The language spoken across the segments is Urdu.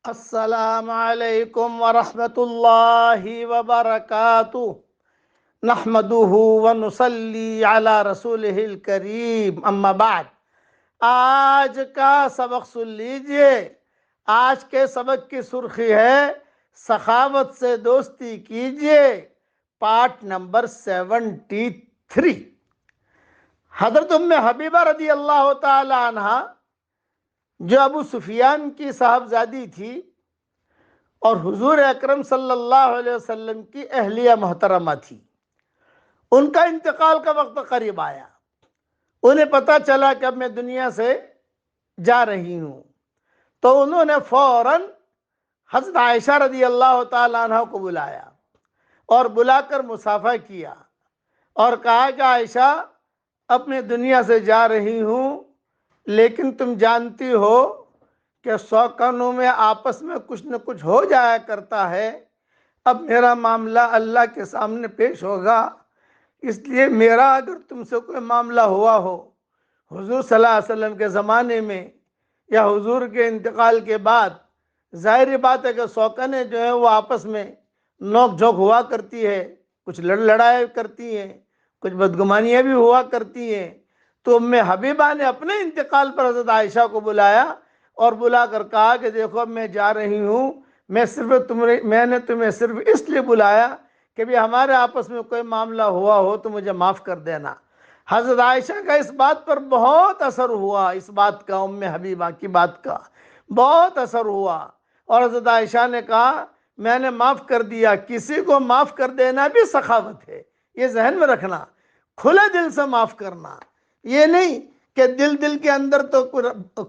السلام علیکم ورحمۃ اللہ وبرکاتہ نحمده ونصلی علی رسولہ الکریم اما بعد۔ آج کا سبق سن لیجئے۔ آج کے سبق کی سرخی ہے سخاوت سے دوستی کیجئے، پارٹ نمبر 73۔ حضرت ام حبیبہ رضی اللہ تعالی عنہ جو ابو سفیان کی صاحبزادی تھی اور حضور اکرم صلی اللہ علیہ وسلم کی اہلیہ محترمہ تھی، ان کا انتقال کا وقت قریب آیا۔ انہیں پتہ چلا کہ اب میں دنیا سے جا رہی ہوں، تو انہوں نے فوراً حضرت عائشہ رضی اللہ تعالیٰ عنہ کو بلایا اور بلا کر مصافحہ کیا اور کہا کہ عائشہ، اب میں دنیا سے جا رہی ہوں، لیکن تم جانتی ہو کہ سوکنوں میں آپس میں کچھ نہ کچھ ہو جایا کرتا ہے۔ اب میرا معاملہ اللہ کے سامنے پیش ہوگا، اس لیے میرا اگر تم سے کوئی معاملہ ہوا ہو حضور صلی اللہ علیہ وسلم کے زمانے میں یا حضور کے انتقال کے بعد، ظاہر بات ہے کہ سوکنے جو ہیں وہ آپس میں نوک جھوک ہوا کرتی ہے، کچھ لڑائی کرتی ہیں، کچھ بدگمانیاں بھی ہوا کرتی ہیں۔ تو ام حبیبہ نے اپنے انتقال پر حضرت عائشہ کو بلایا اور بلا کر کہا کہ دیکھو میں جا رہی ہوں، میں نے تمہیں صرف اس لیے بلایا کہ بھی ہمارے آپس میں کوئی معاملہ ہوا ہو تو مجھے معاف کر دینا۔ حضرت عائشہ کا اس بات پر بہت اثر ہوا، اس بات کا، ام حبیبہ کی بات کا بہت اثر ہوا، اور حضرت عائشہ نے کہا میں نے معاف کر دیا۔ کسی کو معاف کر دینا بھی سخاوت ہے، یہ ذہن میں رکھنا، کھلے دل سے معاف کرنا، یہ نہیں کہ دل کے اندر تو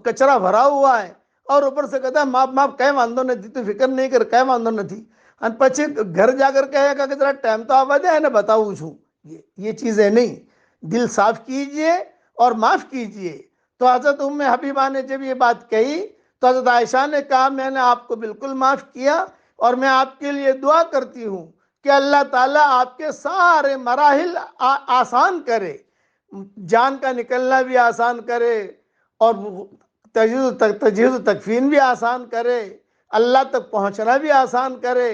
کچرا بھرا ہوا ہے اور اوپر سے کہتا ہے معاف کہیں واندو نہ تھی، تو فکر نہیں کر کہیں واندو نہ تھی، اور پچھے گھر جا کر کہے گا کہ ذرا ٹائم تو آباد ہے نا بتاؤ چھوں۔ یہ چیزیں نہیں، دل صاف کیجئے اور معاف کیجئے۔ تو حضرت ام حبیبہ نے جب یہ بات کہی تو حضرت عائشہ نے کہا میں نے آپ کو بالکل معاف کیا، اور میں آپ کے لیے دعا کرتی ہوں کہ اللہ تعالیٰ آپ کے سارے مراحل آسان کرے، جان کا نکلنا بھی آسان کرے، اور تجہیز و تکفین بھی آسان کرے، اللہ تک پہنچنا بھی آسان کرے،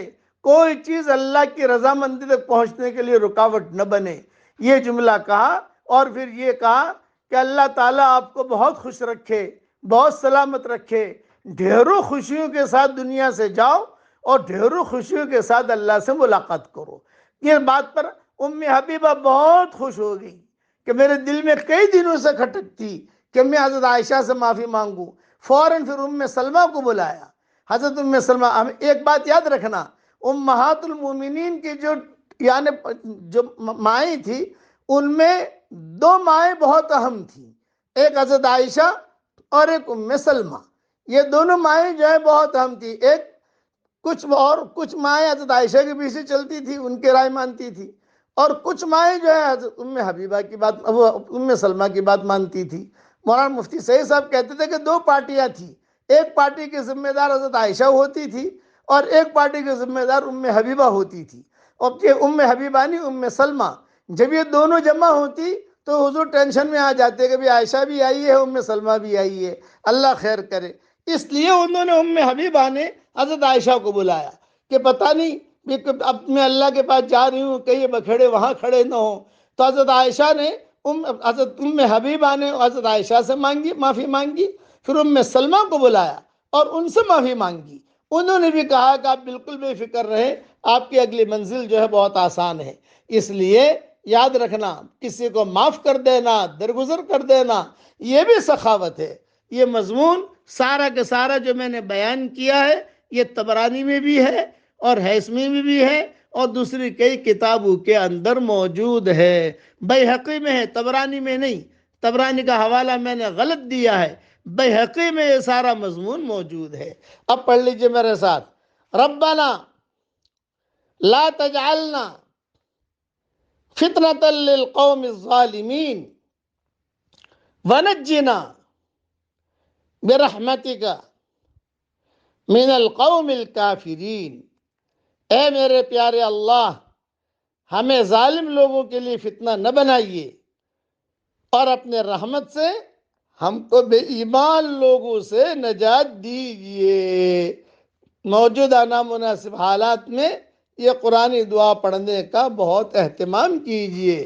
کوئی چیز اللہ کی رضامندی تک پہنچنے کے لیے رکاوٹ نہ بنے۔ یہ جملہ کہا اور پھر یہ کہا کہ اللہ تعالیٰ آپ کو بہت خوش رکھے، بہت سلامت رکھے، ڈھیروں خوشیوں کے ساتھ دنیا سے جاؤ اور ڈھیروں خوشیوں کے ساتھ اللہ سے ملاقات کرو۔ یہ بات پر ام حبیبہ بہت خوش ہو گئی کہ میرے دل میں کئی دنوں سے کھٹک تھی کہ میں حضرت عائشہ سے معافی مانگوں۔ فوراً پھر ام سلمہ کو بلایا۔ حضرت ام سلمہ، ایک بات یاد رکھنا، امہات المومنین کی جو مائیں تھی، ان میں دو مائیں بہت اہم تھیں، ایک حضرت عائشہ اور ایک ام سلمہ۔ یہ دونوں مائیں جو ہے بہت اہم تھی۔ کچھ مائیں حضرت عائشہ کے پیچھے چلتی تھی، ان کے رائے مانتی تھی، اور کچھ مائیں جو ہے حضرت ام حبیبہ کی بات، ام سلمہ کی بات مانتی تھی۔ مولانا مفتی سعید صاحب کہتے تھے کہ دو پارٹیاں تھیں، ایک پارٹی کی ذمہ دار حضرت عائشہ ہوتی تھی اور ایک پارٹی کی ذمہ دار ام حبیبہ ہوتی تھی۔ اور یہ ام حبیبہ نہیں، ام سلمہ، جب یہ دونوں جمع ہوتی تو حضور ٹینشن میں آ جاتے کہ بھی عائشہ بھی آئی ہے، ام سلمہ بھی آئی ہے، اللہ خیر کرے۔ اس لیے انہوں نے ام حبیبہ نے حضرت عائشہ کو بلایا کہ پتہ نہیں اب میں اللہ کے پاس جا رہی ہوں، کہیں بکھڑے وہاں کھڑے نہ ہوں۔ تو حضرت عائشہ نے حضرت ام حبیبہ نے حضرت عائشہ سے معافی مانگی، پھر ام سلمہ کو بلایا اور ان سے معافی مانگی۔ انہوں نے بھی کہا کہ آپ بالکل بے فکر رہیں، آپ کی اگلی منزل جو ہے بہت آسان ہے۔ اس لیے یاد رکھنا، کسی کو معاف کر دینا، درگزر کر دینا، یہ بھی سخاوت ہے۔ یہ مضمون سارا کا سارا جو میں نے بیان کیا ہے، یہ طبرانی میں بھی ہے اور ہیثمی میں بھی ہے اور دوسری کئی کتابوں کے اندر موجود ہے۔ بیہقی میں ہے، طبرانی میں نہیں، طبرانی کا حوالہ میں نے غلط دیا ہے، بیہقی میں یہ سارا مضمون موجود ہے۔ اب پڑھ لیجئے میرے ساتھ، ربنا لا تجعلنا فتنة للقوم الظالمین ونجنا برحمتک من القوم الکافرین۔ اے میرے پیارے اللہ، ہمیں ظالم لوگوں کے لیے فتنہ نہ بنائیے اور اپنے رحمت سے ہم کو بے ایمان لوگوں سے نجات دیجئے۔ موجودہ نامناسب حالات میں یہ قرآنی دعا پڑھنے کا بہت اہتمام کیجئے،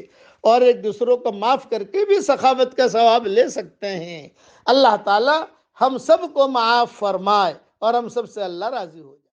اور ایک دوسروں کو معاف کر کے بھی سخاوت کا ثواب لے سکتے ہیں۔ اللہ تعالی ہم سب کو معاف فرمائے اور ہم سب سے اللہ راضی ہو جائے۔